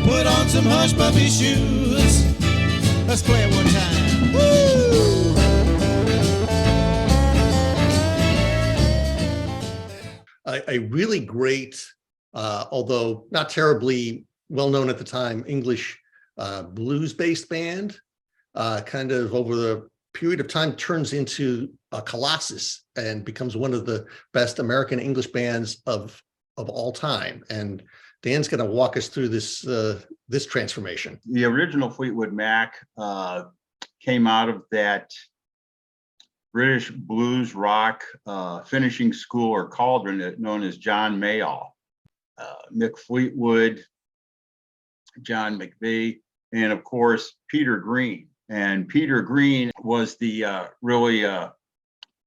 Put on some hush puppy shoes. Let's play it one time. Woo! A really great, although not terribly well known at the time, English blues-based band, kind of over the period of time turns into a colossus and becomes one of the best American English bands of all time. And Dan's going to walk us through this transformation. The original Fleetwood Mac came out of that British blues rock finishing school or cauldron known as John Mayall. Mick Fleetwood, John McVie, and of course, Peter Green. And Peter Green was the really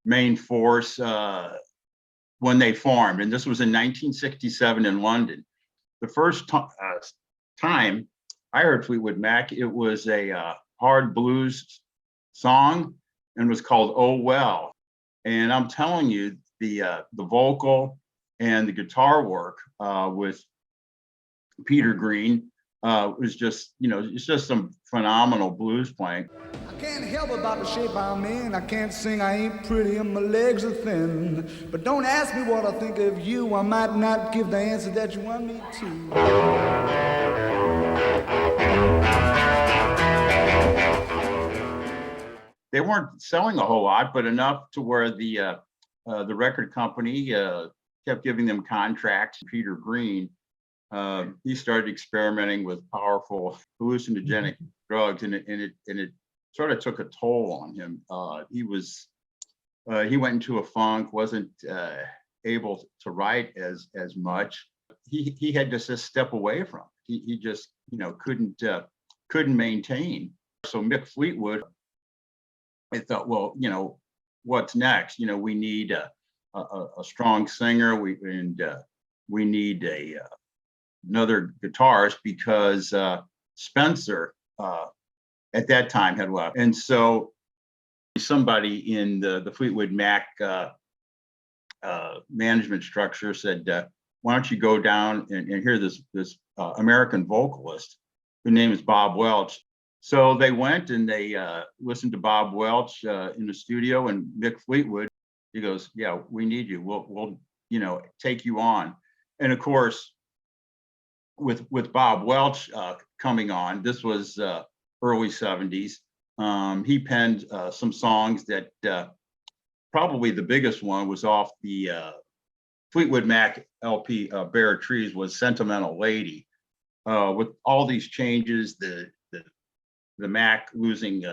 main force when they formed. And this was in 1967 in London. The first time I heard Fleetwood Mac, it was a hard blues song and was called Oh Well. And I'm telling you, the vocal and the guitar work with Peter Green was just, it's just some phenomenal blues playing. I can't help about the shape I'm in. I can't sing, I ain't pretty, and my legs are thin. But don't ask me what I think of you. I might not give the answer that you want me to. They weren't selling a whole lot, but enough to where the record company kept giving them contracts. Peter Green, he started experimenting with powerful hallucinogenic drugs, and it sort of took a toll on him. He went into a funk, wasn't able to write as much. He had to just step away from it. He just couldn't maintain. So Mick Fleetwood, I thought, well, what's next? We need a strong singer. We need another guitarist, because Spencer at that time had left. And so somebody in the Fleetwood Mac management structure said, why don't you go down and hear this American vocalist whose name is Bob Welch. So they went and they listened to Bob Welch in the studio, and Mick Fleetwood, he goes, yeah, we need you. We'll take you on. And of course, with Bob Welch coming on, this was early 70s. He penned some songs that probably the biggest one was off the Fleetwood Mac LP, Bare Trees, was Sentimental Lady. With all these changes, the Mac losing, 3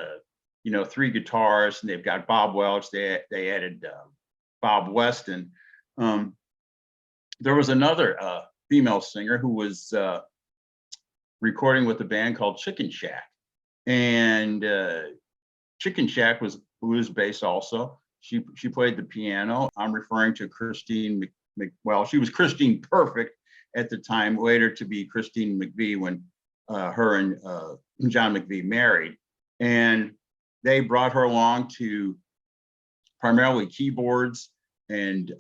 guitarists, and they've got Bob Welch. They added Bob Weston. There was another female singer who was recording with a band called Chicken Shack, and Chicken Shack was blues based also. She played the piano. I'm referring to Christine well, she was Christine Perfect at the time, later to be Christine McVie when her and John McVie married. And they brought her along to primarily keyboards and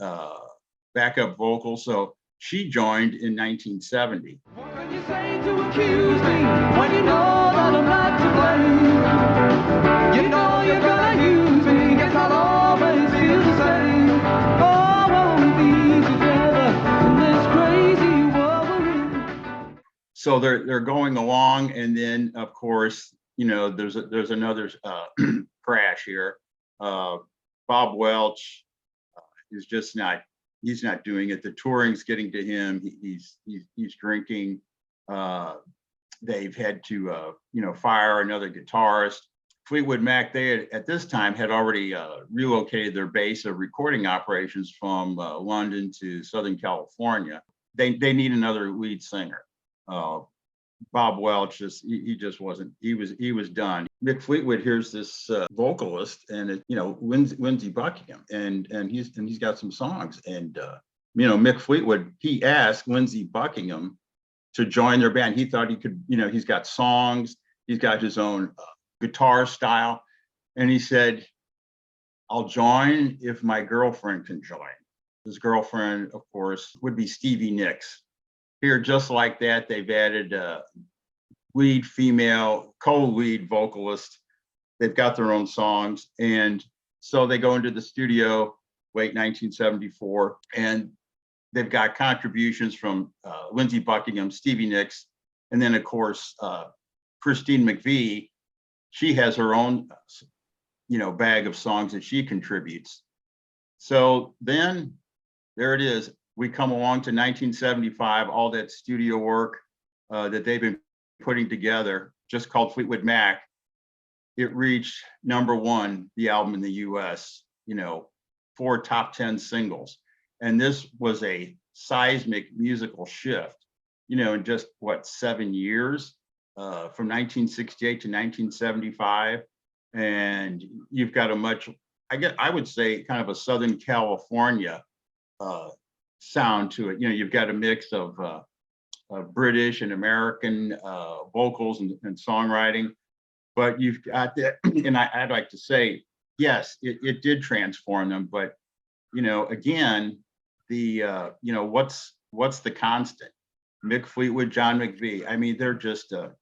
backup vocals. So she joined in 1970. What can you say to accuse me when you know that I'm not to blame? You know you're gonna use me, guess I'll always feel the same. Oh, won't be together in this crazy world we're in. So they're going along, and then of course, there's another crash here. Bob Welch is just not. He's not doing it. The touring's getting to him. He's drinking. They've had to fire another guitarist. Fleetwood Mac, they at this time had already relocated their base of recording operations from London to Southern California. They need another lead singer. Bob Welch he just wasn't. He was done. Mick Fleetwood hears this vocalist, and Lindsey Buckingham, and he's got some songs, and Mick Fleetwood, he asked Lindsey Buckingham to join their band. He thought he could, he's got songs, he's got his own guitar style, and he said, I'll join if my girlfriend can join. His girlfriend, of course, would be Stevie Nicks. Here, just like that, they've added lead female, co-lead vocalist. They've got their own songs. And so they go into the studio late 1974, and they've got contributions from Lindsey Buckingham, Stevie Nicks, and then of course, Christine McVie. She has her own, bag of songs that she contributes. So then there it is. We come along to 1975, all that studio work that they've been putting together, just called Fleetwood Mac. It reached #1, the album in the US, 4 top 10 singles. And this was a seismic musical shift, in just 7 years, from 1968 to 1975. And you've got I would say kind of a Southern California sound to it. You've got a mix of British and American vocals and songwriting, but you've got that. And I'd like to say, yes, it did transform them. But again, the what's the constant? Mick Fleetwood, John McVie. I mean, they're just a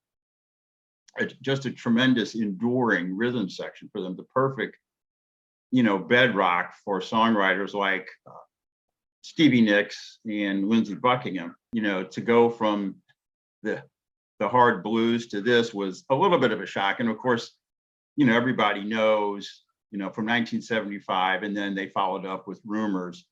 tremendous enduring rhythm section for them. The perfect, bedrock for songwriters like Stevie Nicks and Lindsey Buckingham. To go from the hard blues to this was a little bit of a shock. And of course, everybody knows, from 1975, and then they followed up with Rumors.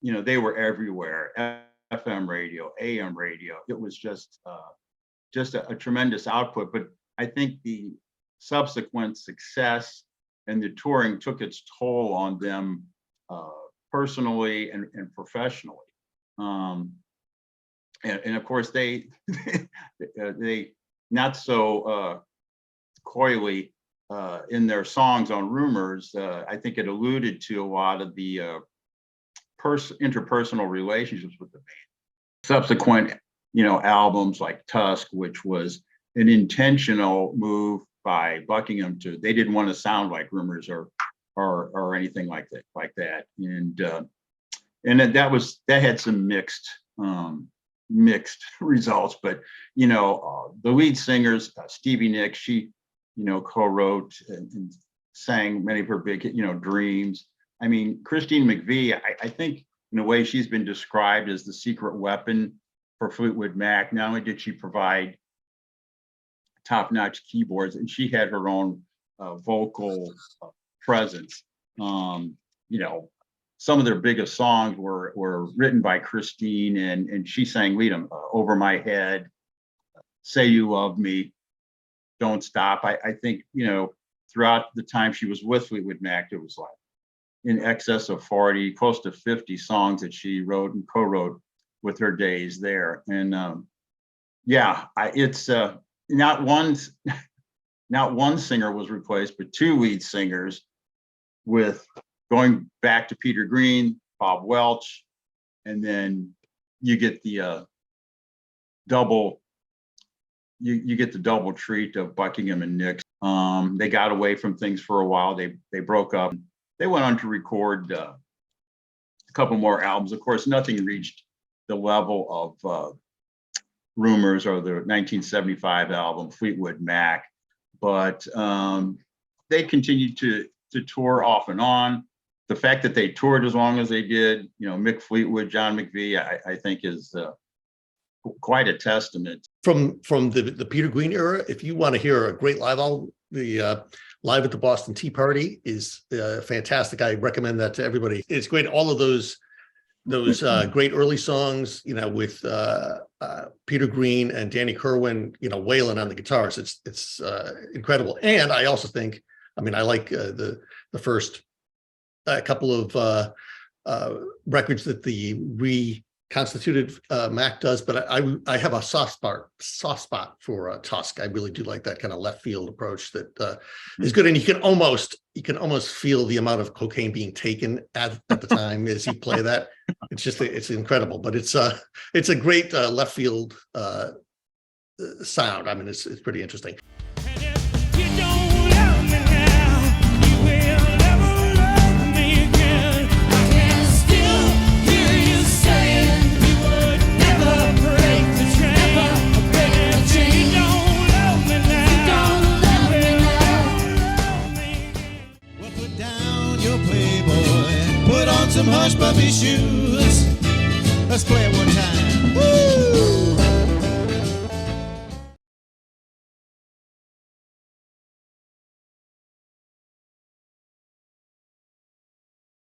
They were everywhere, FM radio, AM radio. It was just a tremendous output. But I think the subsequent success and the touring took its toll on them personally and professionally. And of course, they not so coyly in their songs on Rumors. I think it alluded to a lot of the interpersonal relationships with the band. Subsequent, albums like Tusk, which was an intentional move by Buckingham they didn't want to sound like Rumors or anything like that. And that had some mixed results. But the lead singers, Stevie Nicks, she co-wrote and sang many of her big Dreams. I mean, Christine McVie, I think in a way she's been described as the secret weapon for Fleetwood Mac. Not only did she provide top-notch keyboards, and she had her own vocal presence. Some of their biggest songs were written by Christine, and she sang lead them. Over My Head, Say You Love Me, Don't Stop. I think, throughout the time she was with Fleetwood Mac, it was like in excess of 40, close to 50 songs that she wrote and co-wrote with her days there. And it's not one singer was replaced, but 2 lead singers, with going back to Peter Green, Bob Welch, and then you get the double. You get the double treat of Buckingham and Nicks. They got away from things for a while. They broke up. They went on to record a couple more albums. Of course, nothing reached the level of Rumors or the 1975 album Fleetwood Mac, but they continued to tour off and on. The fact that they toured as long as they did, Mick Fleetwood, John McVie, I think is quite a testament. From the Peter Green era, if you want to hear a great live album, the Live at the Boston Tea Party is fantastic. I recommend that to everybody. It's great. All of those great early songs, with Peter Green and Danny Kerwin, wailing on the guitars. It's incredible. And I also think, I like the first couple of records that the reconstituted Mac does, but I have a soft spot for Tusk. I really do like that kind of left field approach that is good, and you can almost feel the amount of cocaine being taken at the time as you play that. It's incredible, but it's a great left field sound. It's pretty interesting. And if you don't love me now, you will never love me again. I can still hear you saying you would never break the chain. You don't some hush puppy shoes. Let's play it one time.